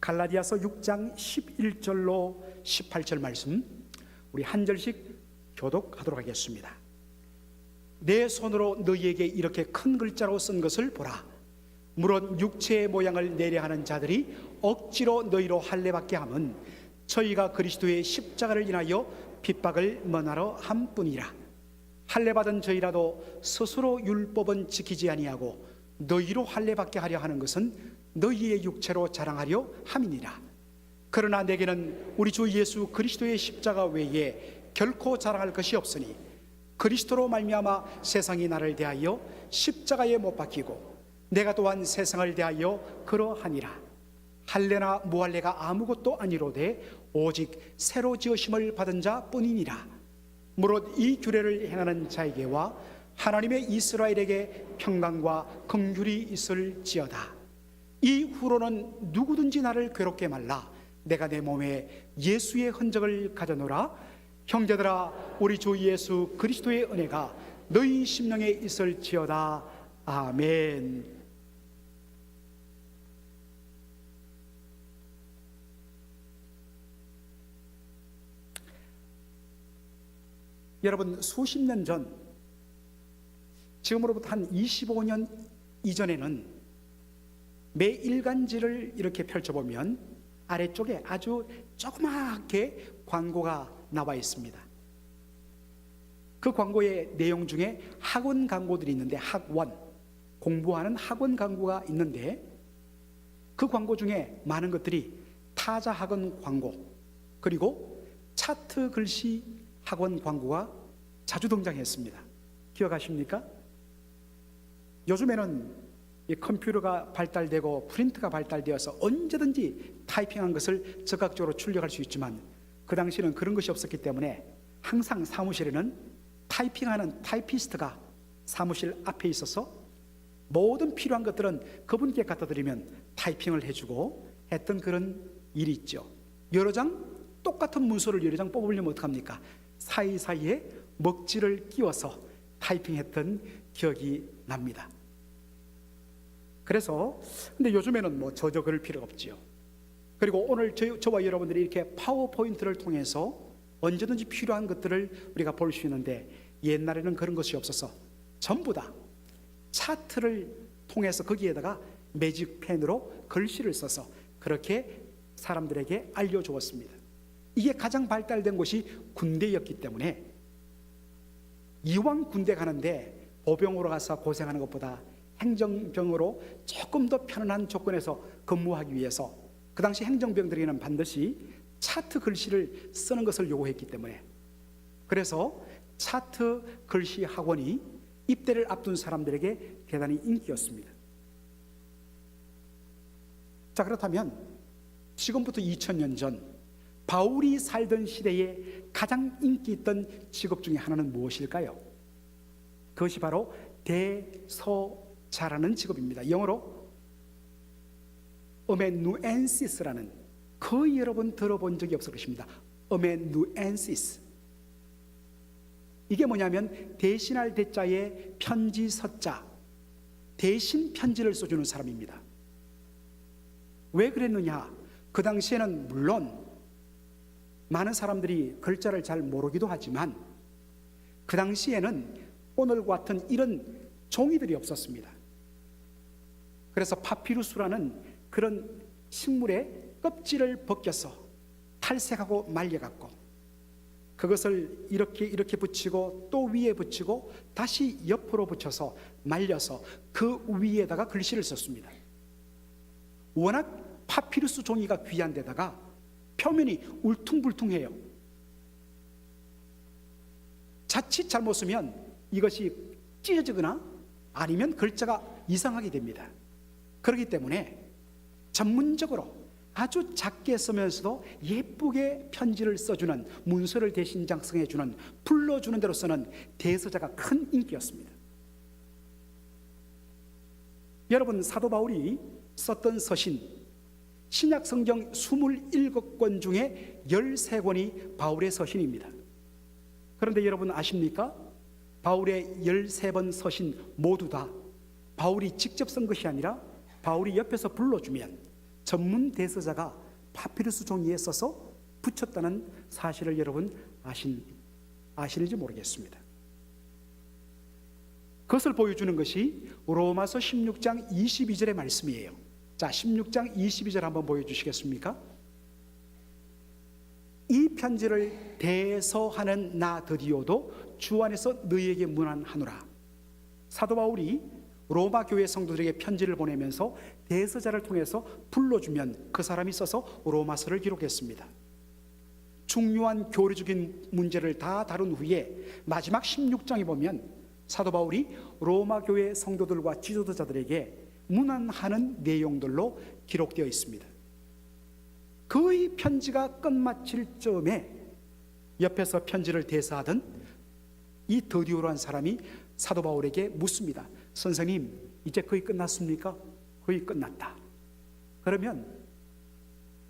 갈라디아서 6장 11절로 18절 말씀 우리 한 절씩 교독하도록 하겠습니다. 내 손으로 너희에게 이렇게 큰 글자로 쓴 것을 보라. 물론 육체의 모양을 내려하는 자들이 억지로 너희로 할례받게 함은 저희가 그리스도의 십자가를 인하여 핍박을 면하러 함뿐이라. 할례받은 저희라도 스스로 율법은 지키지 아니하고 너희로 할례받게 하려 하는 것은 너희의 육체로 자랑하려 함이니라. 그러나 내게는 우리 주 예수 그리스도의 십자가 외에 결코 자랑할 것이 없으니 그리스도로 말미암아 세상이 나를 대하여 십자가에 못 박히고 내가 또한 세상을 대하여 그러하니라. 할례나 무할례가 아무것도 아니로되 오직 새로 지으심을 받은 자뿐이니라. 무릇 이 규례를 행하는 자에게와 하나님의 이스라엘에게 평강과 긍휼이 있을지어다. 이후로는 누구든지 나를 괴롭게 말라. 내가 내 몸에 예수의 흔적을 가져노라. 형제들아, 우리 주 예수 그리스도의 은혜가 너희 심령에 있을지어다. 아멘. 여러분, 수십 년 전, 지금으로부터 한 25년 이전에는 매 일간지를 이렇게 펼쳐보면 아래쪽에 아주 조그맣게 광고가 나와 있습니다. 그 광고의 내용 중에 학원 광고들이 있는데, 학원, 공부하는 학원 광고가 있는데, 그 광고 중에 많은 것들이 타자 학원 광고, 그리고 차트 글씨 학원 광고가 자주 등장했습니다. 기억하십니까? 요즘에는 이 컴퓨터가 발달되고 프린트가 발달되어서 언제든지 타이핑한 것을 즉각적으로 출력할 수 있지만, 그 당시에는 그런 것이 없었기 때문에 항상 사무실에는 타이핑하는 타이피스트가 사무실 앞에 있어서 모든 필요한 것들은 그분께 갖다 드리면 타이핑을 해주고 했던 그런 일이 있죠. 여러 장 똑같은 문서를 여러 장 뽑으려면 어떡합니까? 사이사이에 먹지를 끼워서 타이핑했던 기억이 납니다. 그래서 근데 요즘에는 뭐 저저 그럴 필요가 없지요. 그리고 오늘 저와 여러분들이 이렇게 파워포인트를 통해서 언제든지 필요한 것들을 우리가 볼 수 있는데, 옛날에는 그런 것이 없어서 전부 다 차트를 통해서 거기에다가 매직펜으로 글씨를 써서 그렇게 사람들에게 알려주었습니다. 이게 가장 발달된 곳이 군대였기 때문에, 이왕 군대 가는데 보병으로 가서 고생하는 것보다 행정병으로 조금 더 편안한 조건에서 근무하기 위해서 그 당시 행정병들에게는 반드시 차트 글씨를 쓰는 것을 요구했기 때문에, 그래서 차트 글씨 학원이 입대를 앞둔 사람들에게 대단히 인기였습니다. 자, 그렇다면 지금부터 2000년 전 바울이 살던 시대에 가장 인기 있던 직업 중에 하나는 무엇일까요? 그것이 바로 대서자라는 직업입니다. 영어로 어메누엔시스라는, 거의 여러분 들어본 적이 없을 것입니다. 어메누엔시스. 이게 뭐냐면 대신할 대자에 편지 서자, 대신 편지를 써주는 사람입니다. 왜 그랬느냐? 그 당시에는 물론 많은 사람들이 글자를 잘 모르기도 하지만, 그 당시에는 오늘과 같은 이런 종이들이 없었습니다. 그래서 파피루스라는 그런 식물의 껍질을 벗겨서 탈색하고 말려갖고 그것을 이렇게 붙이고 또 위에 붙이고 다시 옆으로 붙여서 말려서 그 위에다가 글씨를 썼습니다. 워낙 파피루스 종이가 귀한 데다가 표면이 울퉁불퉁해요. 자칫 잘못 쓰면 이것이 찢어지거나 아니면 글자가 이상하게 됩니다. 그렇기 때문에 전문적으로 아주 작게 쓰면서도 예쁘게 편지를 써주는, 문서를 대신 작성해주는, 불러주는 대로 쓰는 대서자가 큰 인기였습니다. 여러분, 사도 바울이 썼던 서신, 신약 성경 27권 중에 13권이 바울의 서신입니다. 그런데 여러분 아십니까? 바울의 13번 서신 모두 다 바울이 직접 쓴 것이 아니라 바울이 옆에서 불러주면 전문 대서자가 파피루스 종이에 써서 붙였다는 사실을 여러분 아시는지 모르겠습니다. 그것을 보여주는 것이 로마서 16장 22절의 말씀이에요. 자, 16장 22절 한번 보여주시겠습니까? 이 편지를 대서하는 나 드디어도 주 안에서 너희에게 문안하노라. 사도 바울이 로마 교회 성도들에게 편지를 보내면서 대서자를 통해서 불러주면 그 사람이 써서 로마서를 기록했습니다. 중요한 교리적인 문제를 다 다룬 후에 마지막 16장에 보면 사도 바울이 로마 교회 성도들과 지도자들에게 문안하는 내용들로 기록되어 있습니다. 거의 편지가 끝마칠 즈음에 옆에서 편지를 대사하던 이 드디오라는 사람이 사도 바울에게 묻습니다. 선생님, 이제 거의 끝났습니까? 거의 끝났다. 그러면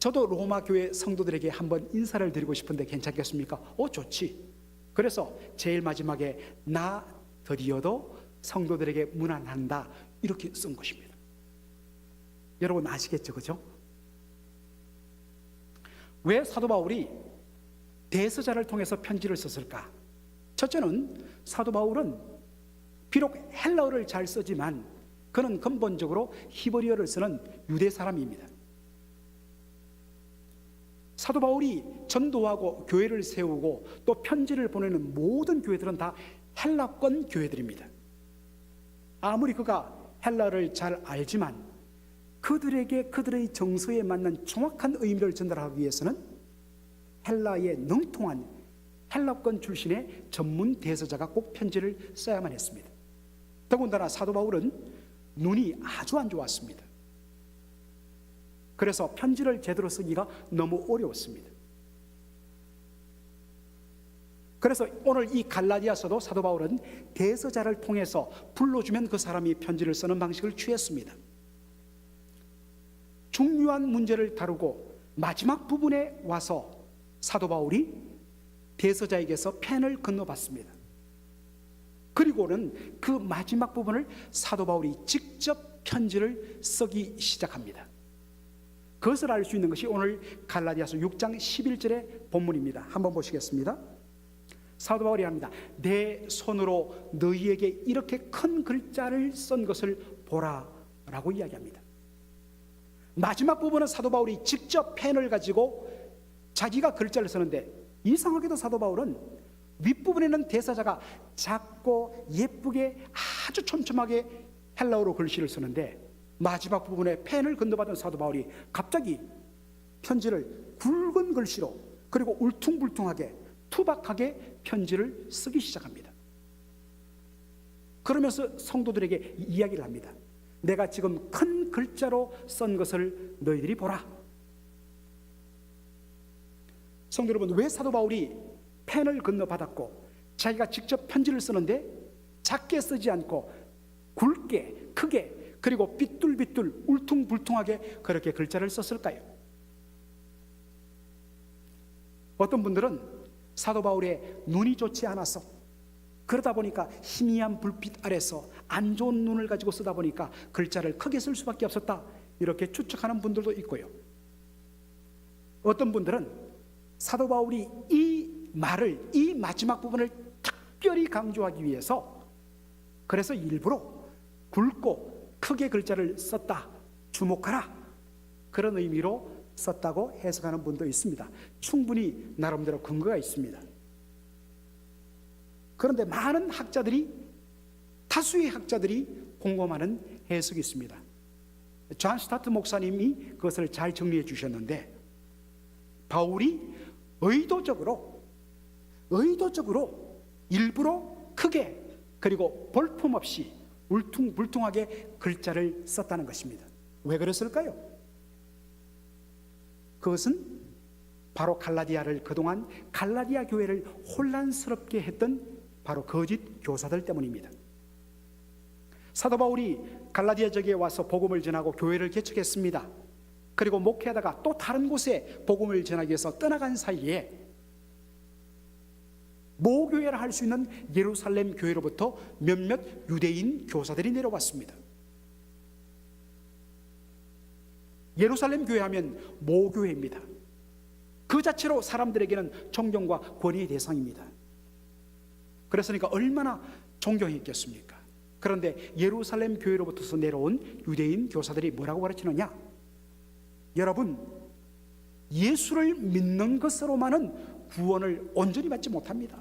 저도 로마 교회 성도들에게 한번 인사를 드리고 싶은데 괜찮겠습니까? 좋지. 그래서 제일 마지막에 나 드디어도 성도들에게 문안한다, 이렇게 쓴 것입니다. 여러분 아시겠죠? 그죠? 왜 사도 바울이 대서자를 통해서 편지를 썼을까? 첫째는 사도 바울은 비록 헬라어를 잘 쓰지만 그는 근본적으로 히브리어를 쓰는 유대 사람입니다. 사도 바울이 전도하고 교회를 세우고 또 편지를 보내는 모든 교회들은 다 헬라권 교회들입니다. 아무리 그가 헬라어를 잘 알지만 그들에게 그들의 정서에 맞는 정확한 의미를 전달하기 위해서는 헬라에 능통한 헬라권 출신의 전문 대서자가 꼭 편지를 써야만 했습니다. 더군다나 사도 바울은 눈이 아주 안 좋았습니다. 그래서 편지를 제대로 쓰기가 너무 어려웠습니다. 그래서 오늘 이 갈라디아서도 사도 바울은 대서자를 통해서 불러주면 그 사람이 편지를 쓰는 방식을 취했습니다. 중요한 문제를 다루고 마지막 부분에 와서 사도 바울이 대서자에게서 펜을 건너받습니다. 그리고는 그 마지막 부분을 사도 바울이 직접 편지를 쓰기 시작합니다. 그것을 알 수 있는 것이 오늘 갈라디아서 6장 11절의 본문입니다. 한번 보시겠습니다. 사도 바울이 합니다. 내 손으로 너희에게 이렇게 큰 글자를 쓴 것을 보라 라고 이야기합니다. 마지막 부분은 사도 바울이 직접 펜을 가지고 자기가 글자를 쓰는데, 이상하게도 사도 바울은 윗부분에는 대사자가 작고 예쁘게 아주 촘촘하게 헬라어로 글씨를 쓰는데, 마지막 부분에 펜을 건너받은 사도 바울이 갑자기 편지를 굵은 글씨로, 그리고 울퉁불퉁하게 투박하게 편지를 쓰기 시작합니다. 그러면서 성도들에게 이야기를 합니다. 내가 지금 큰 글자로 쓴 것을 너희들이 보라. 성도 여러분, 왜 사도 바울이 펜을 건너받았고 자기가 직접 편지를 쓰는데 작게 쓰지 않고 굵게, 크게, 그리고 삐뚤삐뚤 울퉁불퉁하게 그렇게 글자를 썼을까요? 어떤 분들은 사도 바울의 눈이 좋지 않아서, 그러다 보니까 희미한 불빛 아래서 안 좋은 눈을 가지고 쓰다 보니까 글자를 크게 쓸 수밖에 없었다, 이렇게 추측하는 분들도 있고요. 어떤 분들은 사도 바울이 이 말을, 이 마지막 부분을 특별히 강조하기 위해서 그래서 일부러 굵고 크게 글자를 썼다, 주목하라, 그런 의미로 썼다고 해석하는 분도 있습니다. 충분히 나름대로 근거가 있습니다. 그런데 많은 학자들이, 다수의 학자들이 공감하는 해석이 있습니다. 존 스타트 목사님이 그것을 잘 정리해 주셨는데, 바울이 의도적으로 일부러 크게 그리고 볼품없이 울퉁불퉁하게 글자를 썼다는 것입니다. 왜 그랬을까요? 그것은 바로 갈라디아를, 그동안 갈라디아 교회를 혼란스럽게 했던 바로 거짓 교사들 때문입니다. 사도 바울이 갈라디아 지역에 와서 복음을 전하고 교회를 개척했습니다. 그리고 목회하다가 또 다른 곳에 복음을 전하기 위해서 떠나간 사이에 모교회를 할 수 있는 예루살렘 교회로부터 몇몇 유대인 교사들이 내려왔습니다. 예루살렘 교회 하면 모교회입니다. 그 자체로 사람들에게는 존경과 권위의 대상입니다. 그랬으니까 얼마나 존경했겠습니까? 그런데 예루살렘 교회로부터서 내려온 유대인 교사들이 뭐라고 가르치느냐? 여러분, 예수를 믿는 것으로만은 구원을 온전히 받지 못합니다.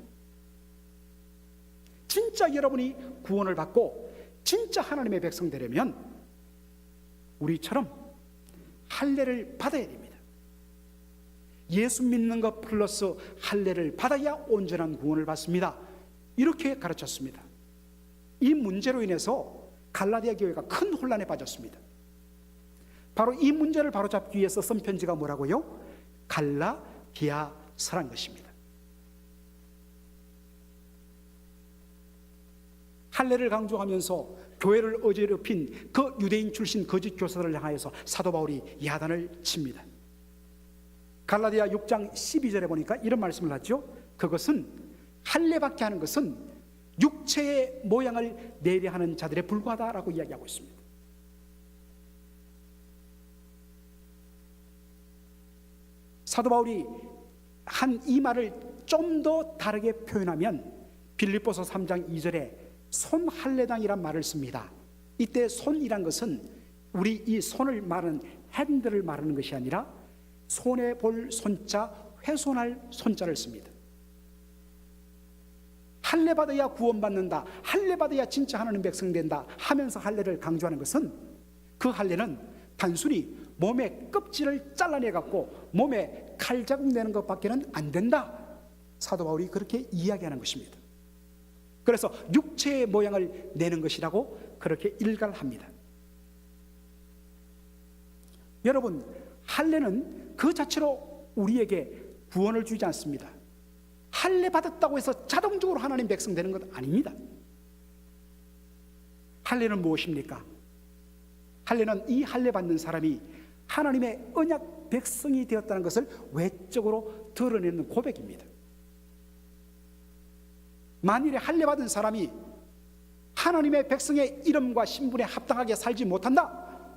진짜 여러분이 구원을 받고 진짜 하나님의 백성 되려면 우리처럼 할례를 받아야 됩니다. 예수 믿는 것 플러스 할례를 받아야 온전한 구원을 받습니다. 이렇게 가르쳤습니다. 이 문제로 인해서 갈라디아 교회가 큰 혼란에 빠졌습니다. 바로 이 문제를 바로잡기 위해서 쓴 편지가 뭐라고요? 갈라디아서란 것입니다. 할례를 강조하면서 교회를 어지럽힌 그 유대인 출신 거짓 교사들을 향하여서 사도 바울이 야단을 칩니다. 갈라디아 6장 12절에 보니까 이런 말씀을 하죠. 그것은 할례받게 하는 것은 육체의 모양을 내려하는 자들에 불과하다라고 이야기하고 있습니다. 사도 바울이 한 이 말을 좀 더 다르게 표현하면 빌립보서 3장 2절에 손 할례당이란 말을 씁니다. 이때 손이란 것은 우리 이 손을 말하는 핸들을 말하는 것이 아니라 손에 볼 손자, 훼손할 손자를 씁니다. 할례 받아야 구원받는다, 할례 받아야 진짜 하나님 백성 된다 하면서 할례를 강조하는 것은 그 할례는 단순히 몸의 껍질을 잘라내 갖고 몸에 칼자국 내는 것밖에는 안 된다. 사도 바울이 그렇게 이야기하는 것입니다. 그래서 육체의 모양을 내는 것이라고 그렇게 일갈합니다. 여러분, 할례는 그 자체로 우리에게 구원을 주지 않습니다. 할례 받았다고 해서 자동적으로 하나님 백성 되는 것 아닙니다. 할례는 무엇입니까? 할례는 이 할례 받는 사람이 하나님의 언약 백성이 되었다는 것을 외적으로 드러내는 고백입니다. 만일에 할례 받은 사람이 하나님의 백성의 이름과 신분에 합당하게 살지 못한다,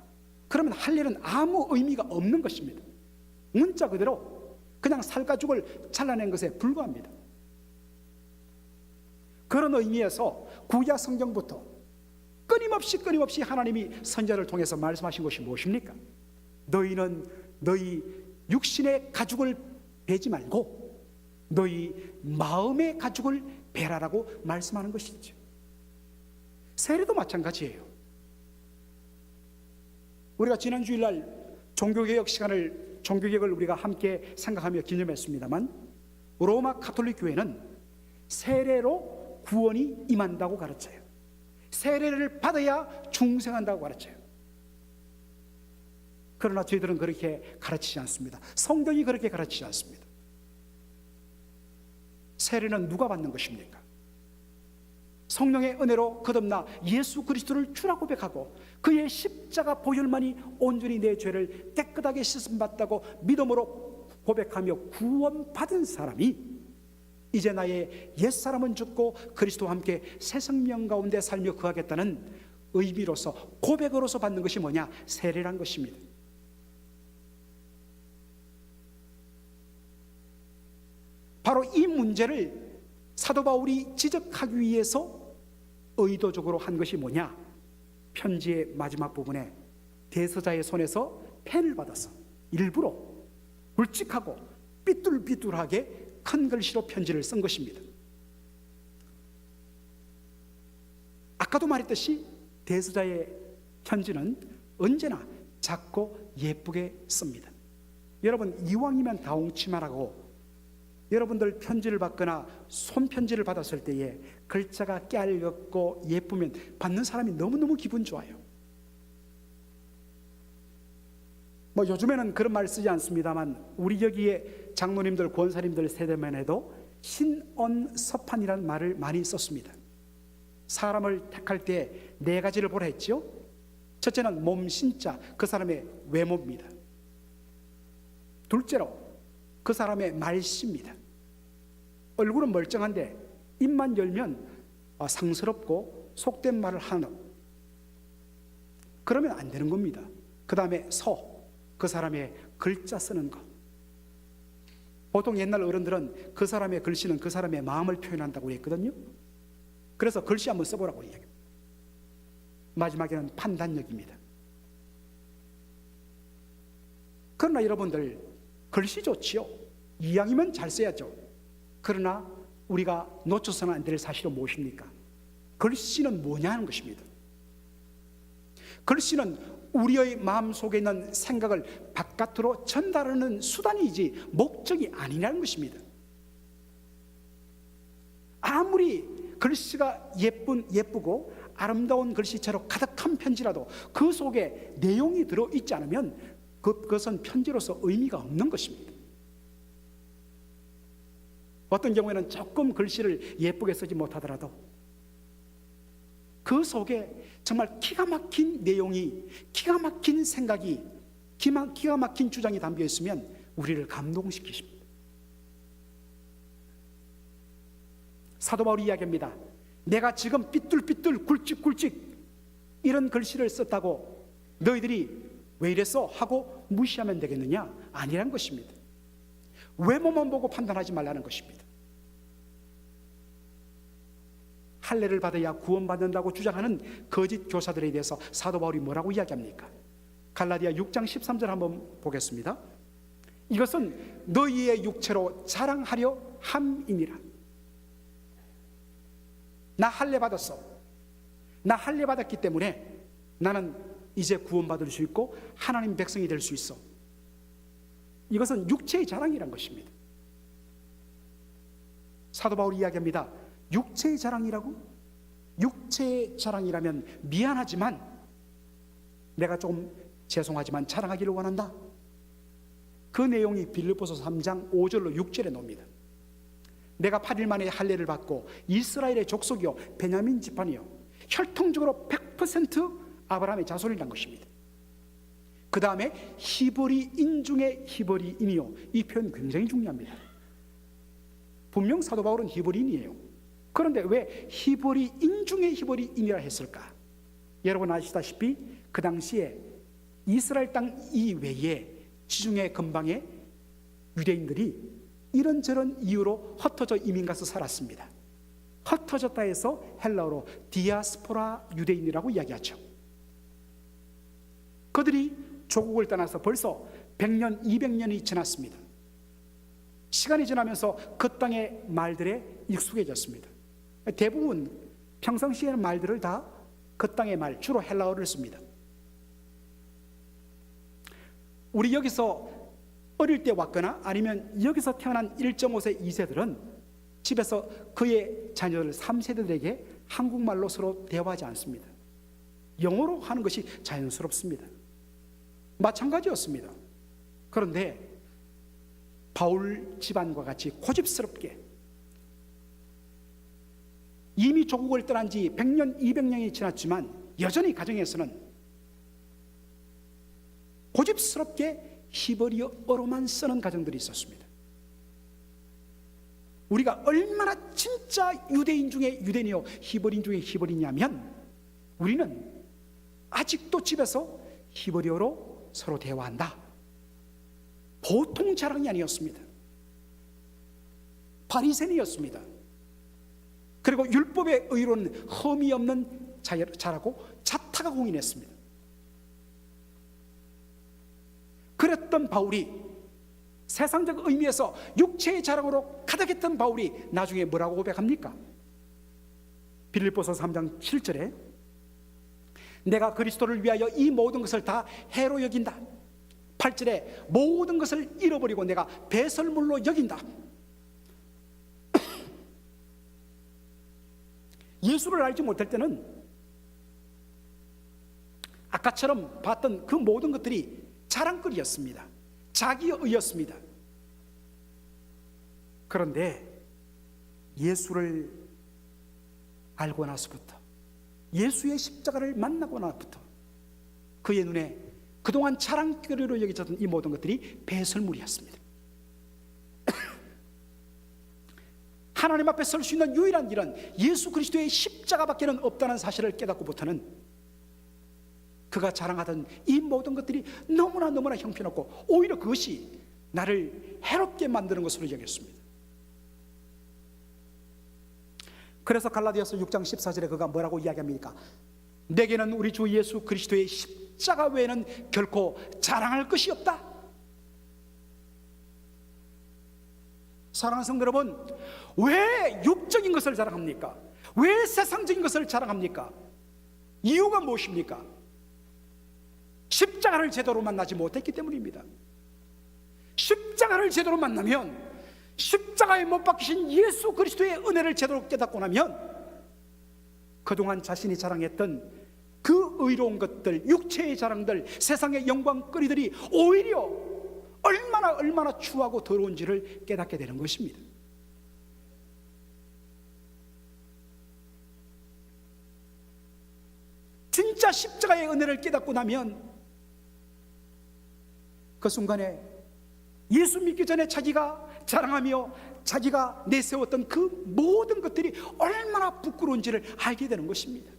그러면 할례는 아무 의미가 없는 것입니다. 문자 그대로 그냥 살가죽을 잘라낸 것에 불과합니다. 그런 의미에서 구약 성경부터 끊임없이 하나님이 선지자를 통해서 말씀하신 것이 무엇입니까? 너희는 너희 육신의 가죽을 베지 말고 너희 마음의 가죽을 베라라고 말씀하는 것이죠. 세례도 마찬가지예요. 우리가 지난 주일날 종교개혁을 우리가 함께 생각하며 기념했습니다만, 로마 가톨릭 교회는 세례로 구원이 임한다고 가르쳐요. 세례를 받아야 중생한다고 가르쳐요. 그러나 저희들은 그렇게 가르치지 않습니다. 성경이 그렇게 가르치지 않습니다. 세례는 누가 받는 것입니까? 성령의 은혜로 거듭나 예수 그리스도를 주라 고백하고 그의 십자가 보혈만이 온전히 내 죄를 깨끗하게 씻음받다고 믿음으로 고백하며 구원받은 사람이 이제 나의 옛사람은 죽고 그리스도와 함께 새 생명 가운데 살며 거하겠다는 의미로서, 고백으로서 받는 것이 뭐냐? 세례란 것입니다. 바로 이 문제를 사도 바울이 지적하기 위해서 의도적으로 한 것이 뭐냐? 편지의 마지막 부분에 대서자의 손에서 펜을 받아서 일부러 굵직하고 삐뚤삐뚤하게 큰 글씨로 편지를 쓴 것입니다. 아까도 말했듯이 대서자의 편지는 언제나 작고 예쁘게 씁니다. 여러분, 이왕이면 다홍치마라고 여러분들 편지를 받거나 손편지를 받았을 때에 글자가 깨알같고 예쁘면 받는 사람이 너무너무 기분 좋아요. 뭐 요즘에는 그런 말 쓰지 않습니다만 우리 여기에 장로님들, 권사님들 세대만 해도 신언서판이라는 말을 많이 썼습니다. 사람을 택할 때 네 가지를 보라 했죠. 첫째는 몸신자, 그 사람의 외모입니다. 둘째로 그 사람의 말씨입니다. 얼굴은 멀쩡한데 입만 열면 상스럽고 속된 말을 하는, 그러면 안 되는 겁니다. 그 다음에 서, 그 사람의 글자 쓰는 것. 보통 옛날 어른들은 그 사람의 글씨는 그 사람의 마음을 표현한다고 했거든요. 그래서 글씨 한번 써보라고 이야기합니다. 마지막에는 판단력입니다. 그러나 여러분들, 글씨 좋지요. 이왕이면 잘 써야죠. 그러나 우리가 놓쳐서는 안 될 사실은 무엇입니까? 글씨는 뭐냐 하는 것입니다. 글씨는 우리의 마음속에 있는 생각을 바깥으로 전달하는 수단이지 목적이 아니라는 것입니다. 아무리 글씨가 예쁘고 아름다운 글씨체로 가득한 편지라도 그 속에 내용이 들어있지 않으면 그것은 편지로서 의미가 없는 것입니다. 어떤 경우에는 조금 글씨를 예쁘게 쓰지 못하더라도 그 속에 정말 기가 막힌 내용이, 기가 막힌 생각이, 기가 막힌 주장이 담겨 있으면 우리를 감동시키십니다. 사도 바울이 이야기합니다. 내가 지금 삐뚤삐뚤 굵직굵직 이런 글씨를 썼다고 너희들이 왜 이랬어? 하고 무시하면 되겠느냐? 아니란 것입니다. 외모만 보고 판단하지 말라는 것입니다. 할례를 받아야 구원받는다고 주장하는 거짓 교사들에 대해서 사도 바울이 뭐라고 이야기합니까? 갈라디아 6장 13절 한번 보겠습니다. 이것은 너희의 육체로 자랑하려 함이니라. 나 할례 받았어. 나 할례 받았기 때문에 나는 이제 구원받을 수 있고 하나님 백성이 될 수 있어. 이것은 육체의 자랑이란 것입니다. 사도 바울이 이야기합니다. 육체의 자랑이라고? 육체의 자랑이라면 미안하지만 내가 좀 죄송하지만 자랑하기를 원한다. 그 내용이 빌립보서 3장 5절로 6절에 나옵니다. 내가 8일 만에 할례를 받고 이스라엘의 족속이요 베냐민 지파니요 혈통적으로 100% 아브라함의 자손이란 것입니다. 그 다음에 히브리인 중에 히브리인이요, 이 표현 굉장히 중요합니다. 분명 사도 바울은 히브리인이에요. 그런데 왜 히브리인 중에 히브리인이라 했을까? 여러분 아시다시피 그 당시에 이스라엘 땅 이외에 지중해 근방의 유대인들이 이런저런 이유로 흩어져 이민 가서 살았습니다. 흩어졌다 해서 헬라어로 디아스포라 유대인이라고 이야기하죠. 그들이 조국을 떠나서 벌써 100년, 200년이 지났습니다. 시간이 지나면서 그 땅의 말들에 익숙해졌습니다. 대부분 평상시에는 말들을 다 그 땅의 말, 주로 헬라어를 씁니다. 우리 여기서 어릴 때 왔거나 아니면 여기서 태어난 1.5세, 2세들은 집에서 그의 자녀들 3세들에게 한국말로 서로 대화하지 않습니다. 영어로 하는 것이 자연스럽습니다. 마찬가지였습니다. 그런데 바울 집안과 같이 고집스럽게 이미 조국을 떠난 지 100년, 200년이 지났지만 여전히 가정에서는 고집스럽게 히브리어로만 쓰는 가정들이 있었습니다. 우리가 얼마나 진짜 유대인 중에 유대인이요 히브리인 중에 히브리냐면 우리는 아직도 집에서 히브리어로 서로 대화한다. 보통 자랑이 아니었습니다. 바리새인이었습니다. 그리고 율법의 의로는 흠이 없는 자라고 자타가 공인했습니다. 그랬던 바울이 세상적 의미에서 육체의 자랑으로 가득했던 바울이 나중에 뭐라고 고백합니까? 빌립보서 3장 7절에 내가 그리스도를 위하여 이 모든 것을 다 해로 여긴다. 8절에 모든 것을 잃어버리고 내가 배설물로 여긴다. 예수를 알지 못할 때는 아까처럼 봤던 그 모든 것들이 자랑거리였습니다. 자기의였습니다. 그런데 예수를 알고 나서부터, 예수의 십자가를 만나고 나서부터 그의 눈에 그동안 자랑거리로 여겨졌던 이 모든 것들이 배설물이었습니다. 하나님 앞에 설 수 있는 유일한 길은 예수 그리스도의 십자가밖에는 없다는 사실을 깨닫고부터는 그가 자랑하던 이 모든 것들이 너무나 형편없고 오히려 그것이 나를 해롭게 만드는 것으로 여겼습니다. 그래서 갈라디아서 6장 14절에 그가 뭐라고 이야기합니까? 내게는 우리 주 예수 그리스도의 십자가 외에는 결코 자랑할 것이 없다. 사랑하는 성도 여러분, 왜 육적인 것을 자랑합니까? 왜 세상적인 것을 자랑합니까? 이유가 무엇입니까? 십자가를 제대로 만나지 못했기 때문입니다. 십자가를 제대로 만나면, 십자가에 못 박히신 예수 그리스도의 은혜를 제대로 깨닫고 나면 그동안 자신이 자랑했던 그 의로운 것들, 육체의 자랑들, 세상의 영광거리들이 오히려 얼마나 추하고 더러운지를 깨닫게 되는 것입니다. 진짜 십자가의 은혜를 깨닫고 나면 그 순간에 예수 믿기 전에 자기가 자랑하며 자기가 내세웠던 그 모든 것들이 얼마나 부끄러운지를 알게 되는 것입니다.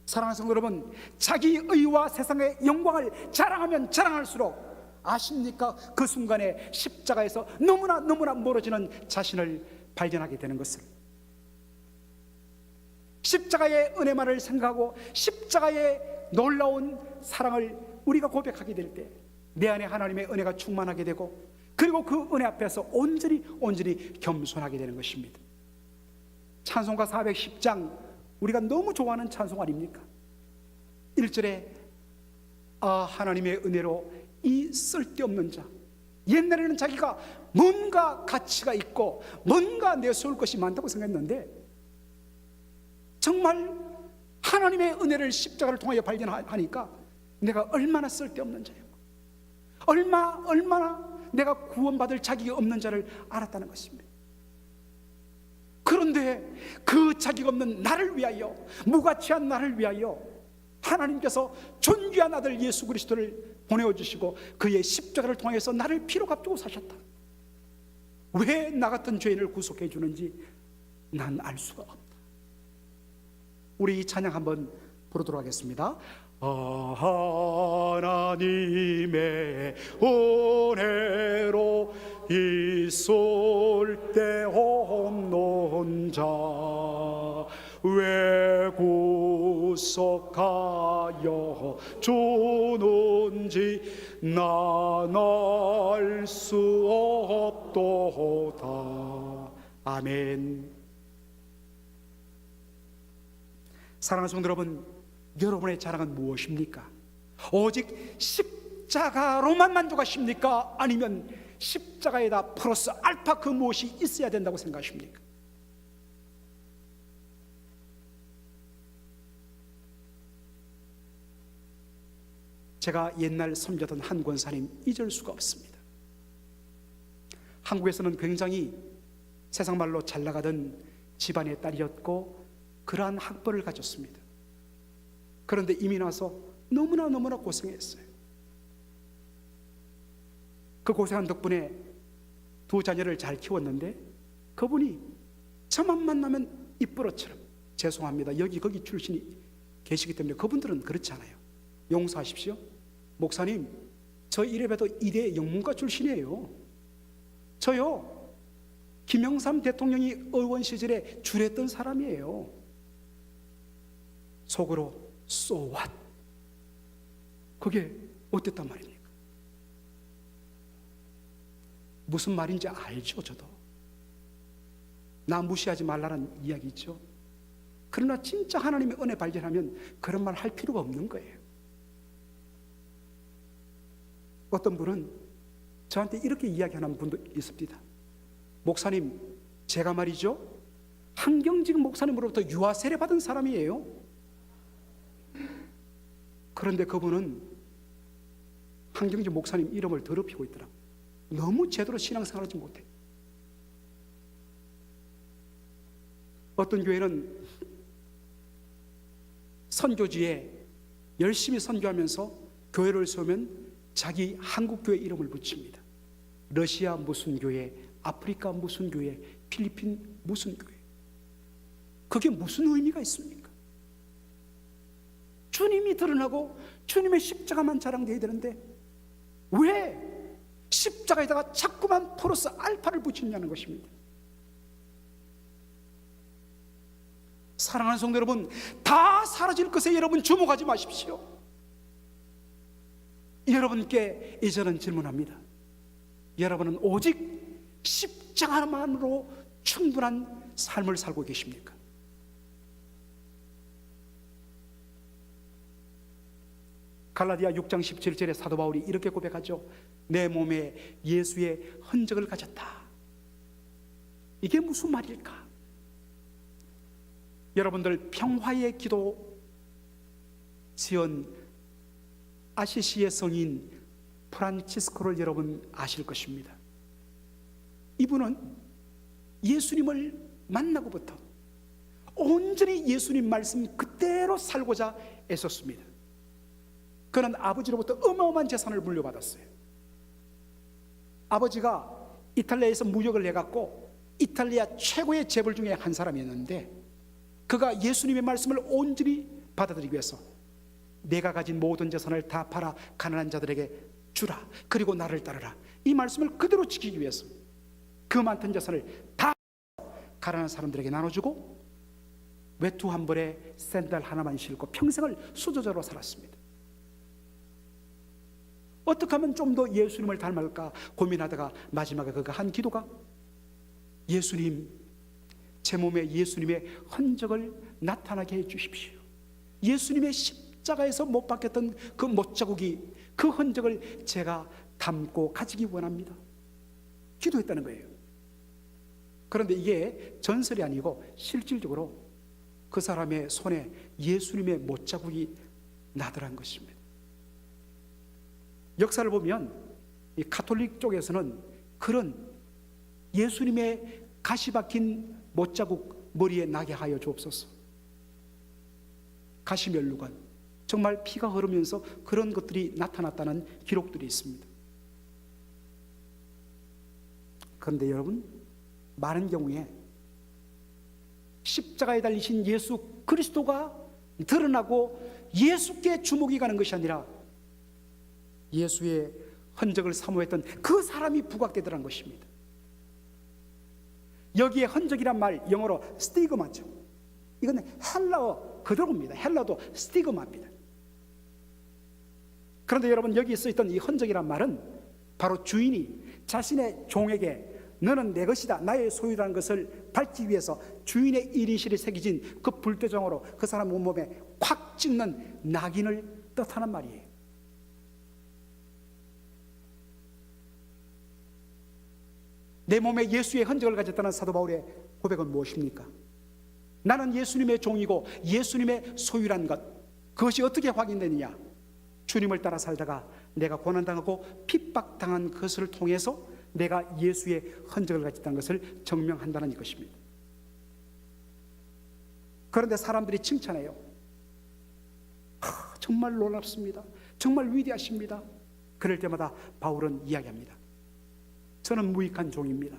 사랑하는 성도 여러분, 자기 의와 세상의 영광을 자랑하면 자랑할수록 아십니까? 그 순간에 십자가에서 너무나 멀어지는 자신을 발견하게 되는 것을. 십자가의 은혜만을 생각하고 십자가의 놀라운 사랑을 우리가 고백하게 될 때 내 안에 하나님의 은혜가 충만하게 되고, 그리고 그 은혜 앞에서 온전히 겸손하게 되는 것입니다. 찬송가 410장, 우리가 너무 좋아하는 찬송 아닙니까? 1절에 하나님의 은혜로 이 쓸데없는 자. 옛날에는 자기가 뭔가 가치가 있고 뭔가 내세울 것이 많다고 생각했는데, 정말 하나님의 은혜를 십자가를 통하여 발견하니까 내가 얼마나 쓸데없는 자였고, 얼마나 내가 구원받을 자격이 없는 자를 알았다는 것입니다. 그런데 그 자격 없는 나를 위하여, 무가치한 나를 위하여 하나님께서 존귀한 아들 예수 그리스도를 보내어주시고 그의 십자가를 통해서 나를 피로 값주고 사셨다. 왜 나 같은 죄인을 구속해 주는지 난 알 수가 없다. 우리 이 찬양 한번 부르도록 하겠습니다. 하나님의 은혜로 이 쓸데없는 자 왜 구속하여 주는지 난 알 수 없도다. 아멘. 사랑하는 성도 여러분, 여러분의 자랑은 무엇입니까? 오직 십자가로만 만족하십니까? 아니면 십자가에다 플러스 알파 그 무엇이 있어야 된다고 생각하십니까? 제가 옛날 섬기던 한 권사님 잊을 수가 없습니다. 한국에서는 굉장히 세상말로 잘 나가던 집안의 딸이었고 그러한 학벌을 가졌습니다. 그런데 이민 와서 너무나 고생했어요. 그 고생한 덕분에 두 자녀를 잘 키웠는데, 그분이 저만 만나면 입버릇처럼, 죄송합니다, 여기 거기 출신이 계시기 때문에 그분들은 그렇지 않아요. 용서하십시오. 목사님, 저 이래봬도 이대 영문과 출신이에요. 저요, 김영삼 대통령이 의원 시절에 줄했던 사람이에요. 속으로 So what? 그게 어땠단 말입니까? 무슨 말인지 알죠, 저도. 나 무시하지 말라는 이야기죠. 그러나 진짜 하나님의 은혜 발견하면 그런 말 할 필요가 없는 거예요. 어떤 분은 저한테 이렇게 이야기하는 분도 있습니다. 목사님, 제가 말이죠, 한경직 목사님으로부터 유아 세례 받은 사람이에요. 그런데 그분은 한경직 목사님 이름을 더럽히고 있더라고요. 너무 제대로 신앙생활하지 못해. 어떤 교회는 선교지에 열심히 선교하면서 교회를 세우면 자기 한국교회 이름을 붙입니다. 러시아 무슨 교회, 아프리카 무슨 교회, 필리핀 무슨 교회. 그게 무슨 의미가 있습니까? 주님이 드러나고 주님의 십자가만 자랑되어야 되는데 왜 십자가에다가 자꾸만 플러스 알파를 붙이냐는 것입니다. 사랑하는 성도 여러분, 다 사라질 것에 여러분 주목하지 마십시오. 여러분께 이제는 질문합니다. 여러분은 오직 십자가만으로 충분한 삶을 살고 계십니까? 갈라디아 6장 17절에 사도 바울이 이렇게 고백하죠. 내 몸에 예수의 흔적을 가졌다. 이게 무슨 말일까? 여러분들 평화의 기도 지은 아시시의 성인 프란치스코를 여러분 아실 것입니다. 이분은 예수님을 만나고부터 온전히 예수님 말씀 그대로 살고자 애썼습니다. 그는 아버지로부터 어마어마한 재산을 물려받았어요. 아버지가 이탈리아에서 무역을 해갖고 이탈리아 최고의 재벌 중에 한 사람이었는데, 그가 예수님의 말씀을 온전히 받아들이기 위해서 내가 가진 모든 재산을 다 팔아 가난한 자들에게 주라, 그리고 나를 따르라, 이 말씀을 그대로 지키기 위해서 그 많던 재산을 다 가난한 사람들에게 나눠주고 외투 한 벌에 샌들 하나만 신고 평생을 수도자로 살았습니다. 어떻게 하면 좀 더 예수님을 닮을까 고민하다가 마지막에 그가 한 기도가, 예수님, 제 몸에 예수님의 흔적을 나타나게 해 주십시오. 예수님의 십자가에서 못 박혔던 그 못자국이, 그 흔적을 제가 담고 가지기 원합니다. 기도했다는 거예요. 그런데 이게 전설이 아니고 실질적으로 그 사람의 손에 예수님의 못자국이 나더란 것입니다. 역사를 보면 이 가톨릭 쪽에서는 그런 예수님의 가시 박힌 못자국 머리에 나게 하여 주옵소서, 가시면류관, 정말 피가 흐르면서 그런 것들이 나타났다는 기록들이 있습니다. 그런데 여러분, 많은 경우에 십자가에 달리신 예수 그리스도가 드러나고 예수께 주목이 가는 것이 아니라 예수의 흔적을 사모했던 그 사람이 부각되더란 것입니다. 여기에 흔적이란 말 영어로 스티그마죠. 이건 헬라어 그대로입니다. 헬라도 스티그마입니다. 그런데 여러분, 여기 써있던 이 흔적이란 말은 바로 주인이 자신의 종에게 너는 내 것이다, 나의 소유라는 것을 밝히기 위해서 주인의 이니셜이 새겨진 그 불대정으로 그 사람 온몸에 콱 찍는 낙인을 뜻하는 말이에요. 내 몸에 예수의 흔적을 가졌다는 사도 바울의 고백은 무엇입니까? 나는 예수님의 종이고 예수님의 소유란 것, 그것이 어떻게 확인되느냐? 주님을 따라 살다가 내가 고난당하고 핍박당한 것을 통해서 내가 예수의 흔적을 가졌다는 것을 증명한다는 것입니다. 그런데 사람들이 칭찬해요. 정말 놀랍습니다, 정말 위대하십니다. 그럴 때마다 바울은 이야기합니다. 저는 무익한 종입니다.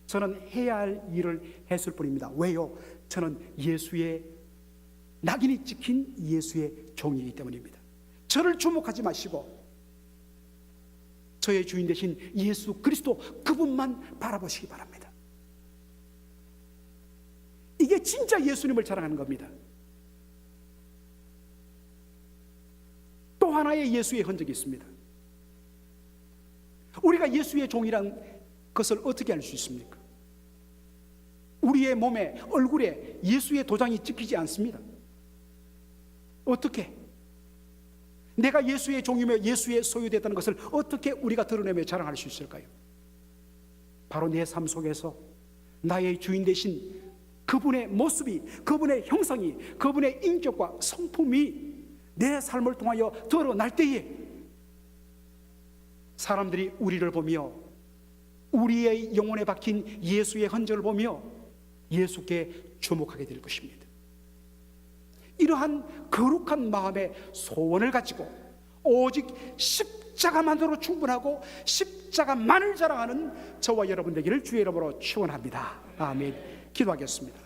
저는 해야 할 일을 했을 뿐입니다. 왜요? 저는 예수의 낙인이 찍힌 예수의 종이기 때문입니다. 저를 주목하지 마시고 저의 주인 되신 예수 그리스도, 그분만 바라보시기 바랍니다. 이게 진짜 예수님을 자랑하는 겁니다. 또 하나의 예수의 흔적이 있습니다. 우리가 예수의 종이란 것을 어떻게 알 수 있습니까? 우리의 몸에, 얼굴에 예수의 도장이 찍히지 않습니다. 어떻게? 내가 예수의 종이며 예수의 소유됐다는 것을 어떻게 우리가 드러내며 자랑할 수 있을까요? 바로 내 삶 속에서 나의 주인 되신 그분의 모습이, 그분의 형상이, 그분의 인격과 성품이 내 삶을 통하여 드러날 때에 사람들이 우리를 보며 우리의 영혼에 박힌 예수의 흔적을 보며 예수께 주목하게 될 것입니다. 이러한 거룩한 마음의 소원을 가지고 오직 십자가만으로 충분하고 십자가만을 자랑하는 저와 여러분 되기를 주의 이름으로 축원합니다. 아멘. 기도하겠습니다.